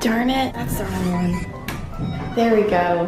Darn it, that's the wrong one. There we go.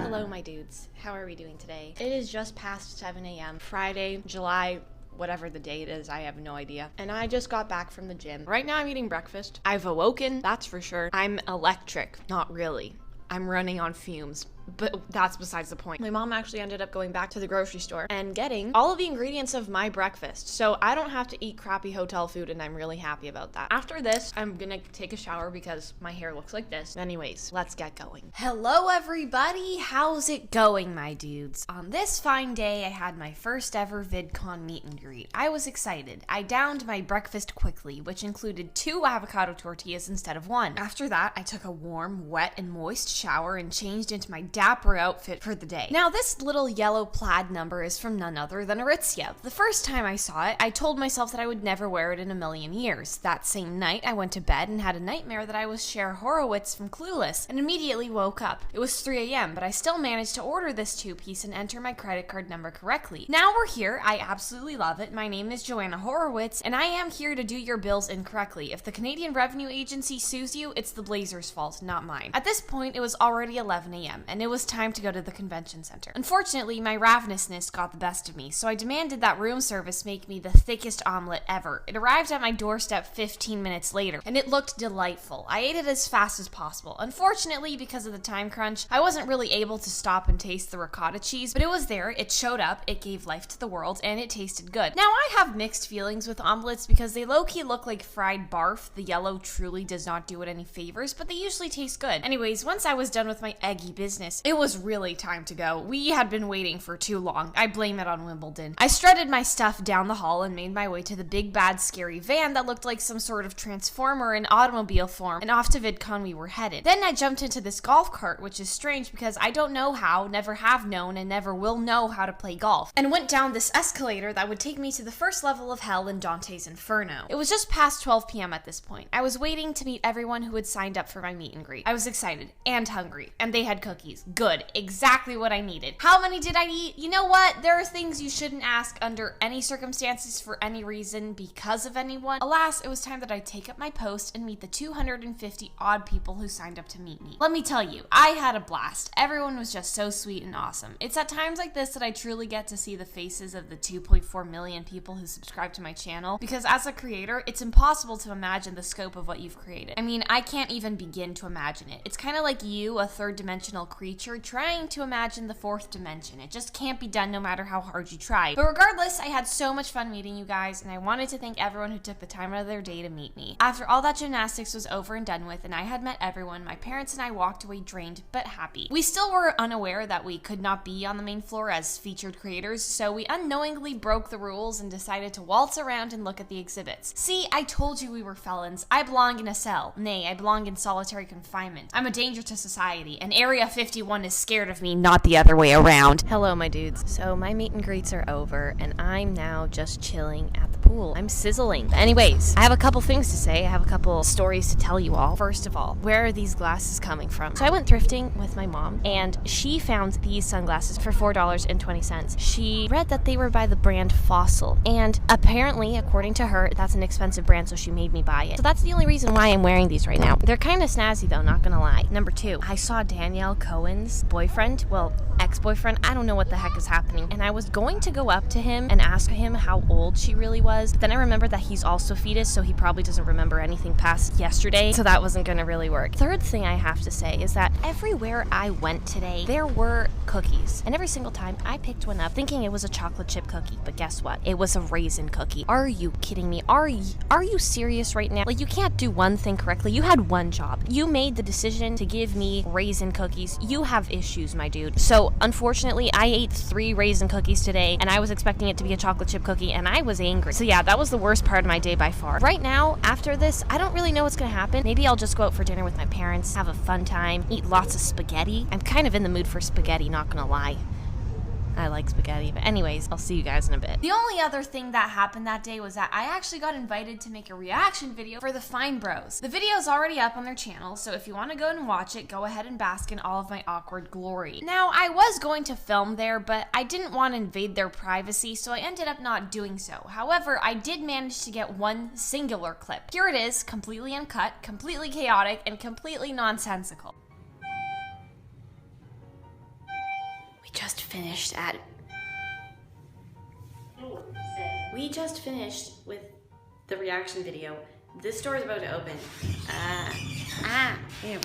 Hello, my dudes. How are we doing today? It is just past 7 a.m. Friday, July whatever the date is, I have no idea. And I just got back from the gym. Right now I'm eating breakfast. I've awoken, that's for sure. I'm electric. Not really. I'm running on fumes. But that's besides the point. My mom actually ended up going back to the grocery store and getting all of the ingredients of my breakfast. So I don't have to eat crappy hotel food, and I'm really happy about that. After this, I'm gonna take a shower because my hair looks like this. Anyways, let's get going. Hello everybody, how's it going, my dudes? On this fine day, I had my first ever vidcon meet and greet. I was excited. I downed my breakfast quickly, which included 2 avocado tortillas instead of 1. After that, I took a warm, wet, and moist shower and changed into my dapper outfit for the day. Now, this little yellow plaid number is from none other than Aritzia. The first time I saw it, I told myself that I would never wear it in a million years. That same night, I went to bed and had a nightmare that I was Cher Horowitz from Clueless and immediately woke up. It was 3 a.m., but I still managed to order this 2-piece and enter my credit card number correctly. Now we're here. I absolutely love it. My name is Joanna Horowitz, and I am here to do your bills incorrectly. If the Canadian Revenue Agency sues you, it's the Blazers' fault, not mine. At this point, it was already 11 a.m., and it was time to go to the convention center. Unfortunately, my ravenousness got the best of me, so I demanded that room service make me the thickest omelet ever. It arrived at my doorstep 15 minutes later, and it looked delightful. I ate it as fast as possible. Unfortunately, because of the time crunch, I wasn't really able to stop and taste the ricotta cheese, but it was there, it showed up, it gave life to the world, and it tasted good. Now, I have mixed feelings with omelets because they low-key look like fried barf. The yellow truly does not do it any favors, but they usually taste good. Anyways, once I was done with my eggy business, it was really time to go. We had been waiting for too long. I blame it on Wimbledon. I strutted my stuff down the hall and made my way to the big bad scary van that looked like some sort of transformer in automobile form, and off to VidCon we were headed. Then I jumped into this golf cart, which is strange because I don't know how, never have known, and never will know how to play golf, and went down this escalator that would take me to the first level of hell in Dante's Inferno. It was just past 12 p.m. at this point. I was waiting to meet everyone who had signed up for my meet and greet. I was excited and hungry, and they had cookies. Good. Exactly what I needed. How many did I eat? You know what? There are things you shouldn't ask under any circumstances for any reason because of anyone. Alas, it was time that I take up my post and meet the 250 odd people who signed up to meet me. Let me tell you, I had a blast. Everyone was just so sweet and awesome. It's at times like this that I truly get to see the faces of the 2.4 million people who subscribe to my channel, because as a creator, it's impossible to imagine the scope of what you've created. I mean, I can't even begin to imagine it. It's kind of like you, a third-dimensional creature, trying to imagine the 4th dimension. It just can't be done no matter how hard you try. But regardless, I had so much fun meeting you guys, and I wanted to thank everyone who took the time out of their day to meet me. After all that gymnastics was over and done with, and I had met everyone, my parents and I walked away drained but happy. We still were unaware that we could not be on the main floor as featured creators, so we unknowingly broke the rules and decided to waltz around and look at the exhibits. See, I told you we were felons. I belong in a cell. Nay, I belong in solitary confinement. I'm a danger to society, and Area 51 is scared of me, not the other way around. Hello, my dudes. So my meet and greets are over, and I'm now just chilling at the pool. I'm sizzling. Anyways, I have a couple things to say. I have a couple stories to tell you all. First of all, where are these glasses coming from? So I went thrifting with my mom, and she found these sunglasses for $4.20. She read that they were by the brand Fossil, and apparently, according to her, that's an expensive brand, so she made me buy it. So that's the only reason why I'm wearing these right now. They're kind of snazzy though, not gonna lie. Number 2, I saw Danielle Cohen's boyfriend, well, ex-boyfriend, I don't know what the heck is happening, and I was going to go up to him and ask him how old she really was, but then I remembered that he's also fetus, so he probably doesn't remember anything past yesterday, so that wasn't gonna really work. Third thing I have to say is that everywhere I went today, there were cookies, and every single time I picked one up thinking it was a chocolate chip cookie, but guess what? It was a raisin cookie. Are you kidding me? Are you serious right now? Like, you can't do one thing correctly. You had one job. You made the decision to give me raisin cookies. You have issues, my dude. So unfortunately, I ate 3 raisin cookies today, and I was expecting it to be a chocolate chip cookie, and I was angry. So yeah, that was the worst part of my day by far. Right now, after this, I don't really know what's gonna happen. Maybe I'll just go out for dinner with my parents, have a fun time, eat lots of spaghetti. I'm kind of in the mood for spaghetti, not gonna lie. I like spaghetti. But anyways, I'll see you guys in a bit. The only other thing that happened that day was that I actually got invited to make a reaction video for the Fine Bros. The video is already up on their channel, so if you want to go and watch it, go ahead and bask in all of my awkward glory. Now, I was going to film there, but I didn't want to invade their privacy, so I ended up not doing so. However, I did manage to get one singular clip. Here it is, completely uncut, completely chaotic, and completely nonsensical. We just finished with the reaction video. This door is about to open. Ew.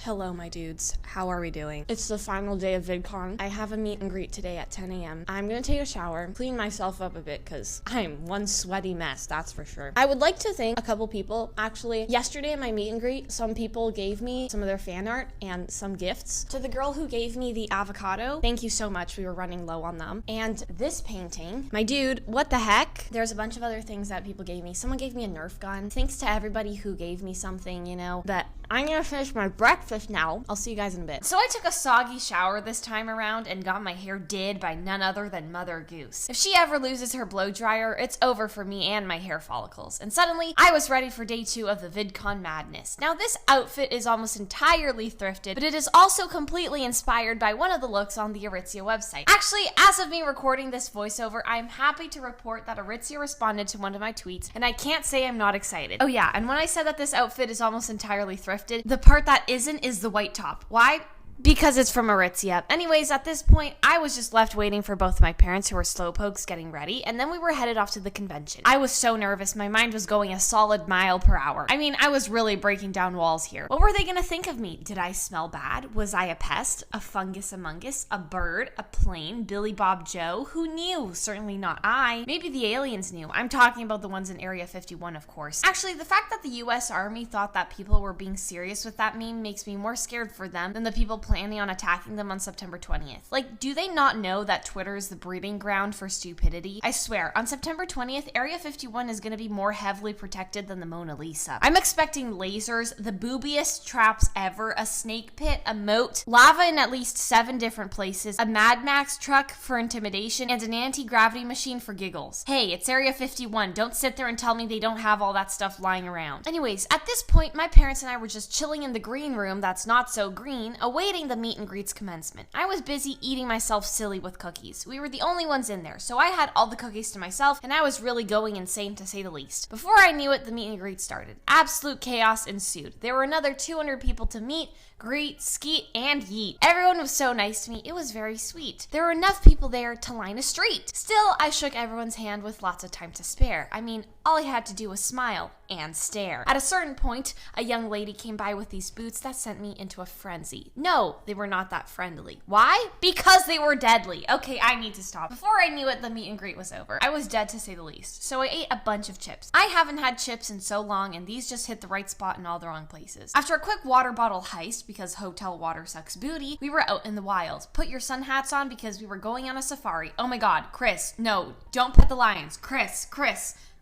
Hello, my dudes. How are we doing? It's the final day of VidCon. I have a meet and greet today at 10 a.m. I'm gonna take a shower, clean myself up a bit, because I'm one sweaty mess, that's for sure. I would like to thank a couple people. Actually, yesterday at my meet and greet, some people gave me some of their fan art and some gifts. To the girl who gave me the avocado, thank you so much. We were running low on them. And this painting, my dude, what the heck? There's a bunch of other things that people gave me. Someone gave me a Nerf gun. Thanks to everybody who gave me something, you know, but I'm gonna finish my breakfast now. I'll see you guys in a bit. So I took a soggy shower this time around and got my hair did by none other than Mother Goose. If she ever loses her blow dryer, it's over for me and my hair follicles. And suddenly, I was ready for day 2 of the VidCon madness. Now this outfit is almost entirely thrifted, but it is also completely inspired by one of the looks on the Aritzia website. Actually, as of me recording this voiceover, I'm happy to report that Aritzia responded to one of my tweets, and I can't say I'm not excited. Oh yeah, and when I said that this outfit is almost entirely thrifted, the part that isn't is the white top. Why? Because it's from Aritzia. Anyways, at this point, I was just left waiting for both my parents, who were slowpokes, getting ready, and then we were headed off to the convention. I was so nervous, my mind was going a solid mile per hour. I mean, I was really breaking down walls here. What were they gonna think of me? Did I smell bad? Was I a pest? A fungus among us? A bird? A plane? Billy Bob Joe? Who knew? Certainly not I. Maybe the aliens knew. I'm talking about the ones in Area 51, of course. Actually, the fact that the US Army thought that people were being serious with that meme makes me more scared for them than the people planning on attacking them on September 20th. Like, do they not know that Twitter is the breeding ground for stupidity? I swear, on September 20th, Area 51 is gonna be more heavily protected than the Mona Lisa. I'm expecting lasers, the boobiest traps ever, a snake pit, a moat, lava in at least 7 different places, a Mad Max truck for intimidation, and an anti-gravity machine for giggles. Hey, it's Area 51. Don't sit there and tell me they don't have all that stuff lying around. Anyways, at this point, my parents and I were just chilling in the green room that's not so green, awaiting the meet and greet's commencement. I was busy eating myself silly with cookies. We were the only ones in there, so I had all the cookies to myself, and I was really going insane, to say the least. Before I knew it, the meet and greet started. Absolute chaos ensued. There were another 200 people to meet, greet, skeet, and yeet. Everyone was so nice to me, it was very sweet. There were enough people there to line a street. Still, I shook everyone's hand with lots of time to spare. I mean, all I had to do was smile and stare. At a certain point, a young lady came by with these boots that sent me into a frenzy. No, they were not that friendly. Why? Because they were deadly. Okay, I need to stop. Before I knew it, the meet and greet was over. I was dead, to say the least, so I ate a bunch of chips. I haven't had chips in so long, and these just hit the right spot in all the wrong places. After a quick water bottle heist, because hotel water sucks booty, we were out in the wild. Put your sun hats on because we were going on a safari. Oh my god, Chris, no, don't pet the lions.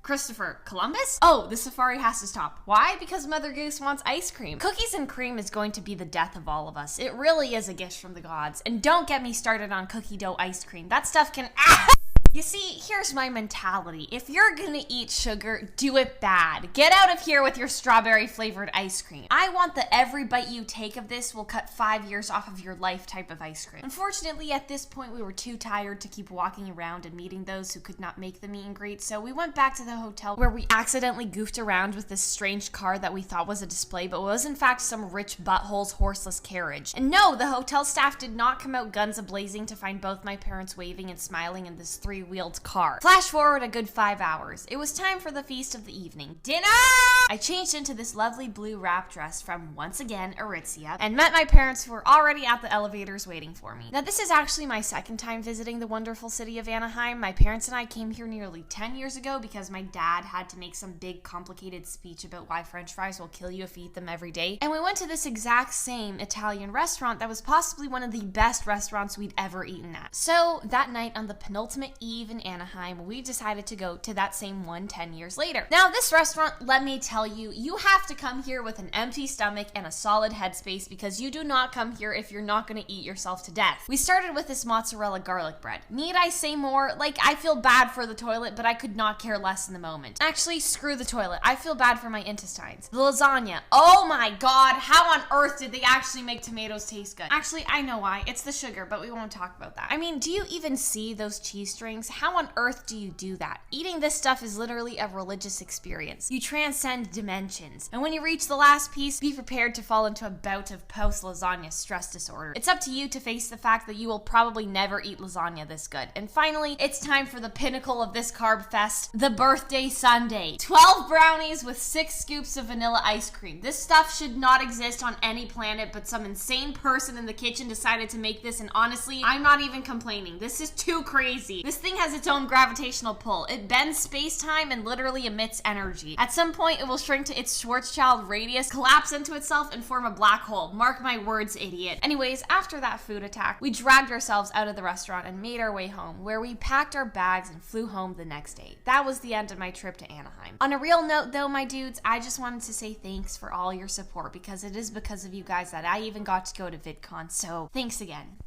Christopher Columbus? Oh, the safari has to stop. Why? Because Mother Goose wants ice cream. Cookies and cream is going to be the death of all of us. It really is a gift from the gods. And don't get me started on cookie dough ice cream. That stuff can... You see, here's my mentality. If you're gonna eat sugar, do it bad. Get out of here with your strawberry flavored ice cream. I want the every bite you take of this will cut 5 years off of your life type of ice cream. Unfortunately, at this point, we were too tired to keep walking around and meeting those who could not make the meet and greet, so we went back to the hotel where we accidentally goofed around with this strange car that we thought was a display, but was in fact some rich butthole's horseless carriage. And no, the hotel staff did not come out guns a-blazing to find both my parents waving and smiling in this 3 three-wheeled car. Flash forward a good 5 hours. It was time for the feast of the evening. Dinner! I changed into this lovely blue wrap dress from, once again, Aritzia, and met my parents who were already at the elevators waiting for me. Now, this is actually my second time visiting the wonderful city of Anaheim. My parents and I came here nearly 10 years ago because my dad had to make some big complicated speech about why French fries will kill you if you eat them every day. And we went to this exact same Italian restaurant that was possibly one of the best restaurants we'd ever eaten at. So that night on the penultimate eve in Anaheim, we decided to go to that same one 10 years later. Now, this restaurant, let me tell you, you have to come here with an empty stomach and a solid headspace because you do not come here if you're not going to eat yourself to death. We started with this mozzarella garlic bread. Need I say more? Like, I feel bad for the toilet, but I could not care less in the moment. Actually, screw the toilet. I feel bad for my intestines. The lasagna. Oh my god, how on earth did they actually make tomatoes taste good? Actually, I know why. It's the sugar, but we won't talk about that. I mean, do you even see those cheese strings? How on earth do you do that? Eating this stuff is literally a religious experience. You transcend dimensions. And when you reach the last piece, be prepared to fall into a bout of post-lasagna stress disorder. It's up to you to face the fact that you will probably never eat lasagna this good. And finally, it's time for the pinnacle of this carb fest, the birthday sundae. 12 brownies with 6 scoops of vanilla ice cream. This stuff should not exist on any planet, but some insane person in the kitchen decided to make this, and honestly, I'm not even complaining. This is too crazy. This thing has its own gravitational pull. It bends space-time and literally emits energy. At some point, it will shrink to its Schwarzschild radius, collapse into itself, and form a black hole. Mark my words, idiot. Anyways, after that food attack, we dragged ourselves out of the restaurant and made our way home, where we packed our bags and flew home the next day. That was the end of my trip to Anaheim. On a real note though, my dudes, I just wanted to say thanks for all your support because it is because of you guys that I even got to go to VidCon, so thanks again.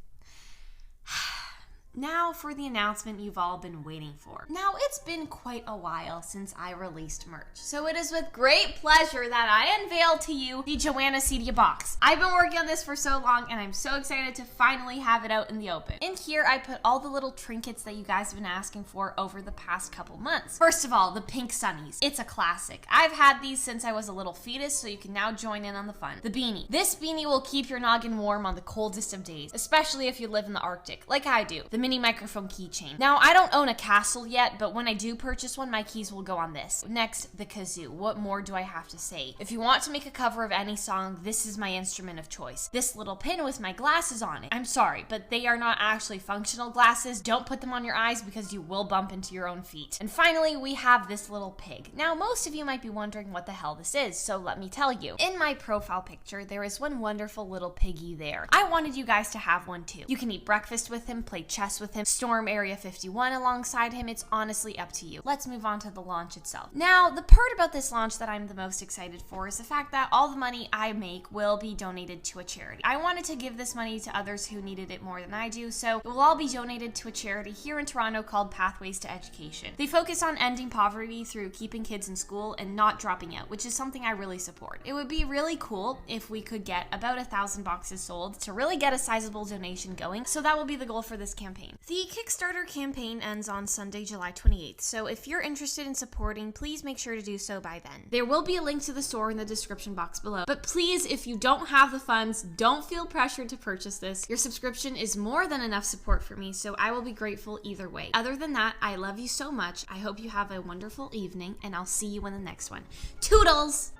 Now for the announcement you've all been waiting for. Now, it's been quite a while since I released merch, so it is with great pleasure that I unveil to you the Joanna Cedia box. I've been working on this for so long, and I'm so excited to finally have it out in the open. In here, I put all the little trinkets that you guys have been asking for over the past couple months. First of all, the pink sunnies. It's a classic. I've had these since I was a little fetus, so you can now join in on the fun. The beanie. This beanie will keep your noggin warm on the coldest of days, especially if you live in the Arctic, like I do. The mini microphone keychain. Now, I don't own a castle yet, but when I do purchase one, my keys will go on this. Next, the kazoo. What more do I have to say? If you want to make a cover of any song, this is my instrument of choice. This little pin with my glasses on it. I'm sorry, but they are not actually functional glasses. Don't put them on your eyes because you will bump into your own feet. And finally, we have this little pig. Now, most of you might be wondering what the hell this is, so let me tell you. In my profile picture, there is one wonderful little piggy there. I wanted you guys to have one too. You can eat breakfast with him, play chess with him, storm Area 51 alongside him. It's honestly up to you. Let's move on to the launch itself. Now, the part about this launch that I'm the most excited for is the fact that all the money I make will be donated to a charity. I wanted to give this money to others who needed it more than I do, so it will all be donated to a charity here in Toronto called Pathways to Education. They focus on ending poverty through keeping kids in school and not dropping out, which is something I really support. It would be really cool if we could get about 1,000 boxes sold to really get a sizable donation going, so that will be the goal for this campaign. The Kickstarter campaign ends on Sunday, July 28th, so if you're interested in supporting, please make sure to do so by then. There will be a link to the store in the description box below, but please, if you don't have the funds, don't feel pressured to purchase this. Your subscription is more than enough support for me, so I will be grateful either way. Other than that, I love you so much. I hope you have a wonderful evening, and I'll see you in the next one. Toodles!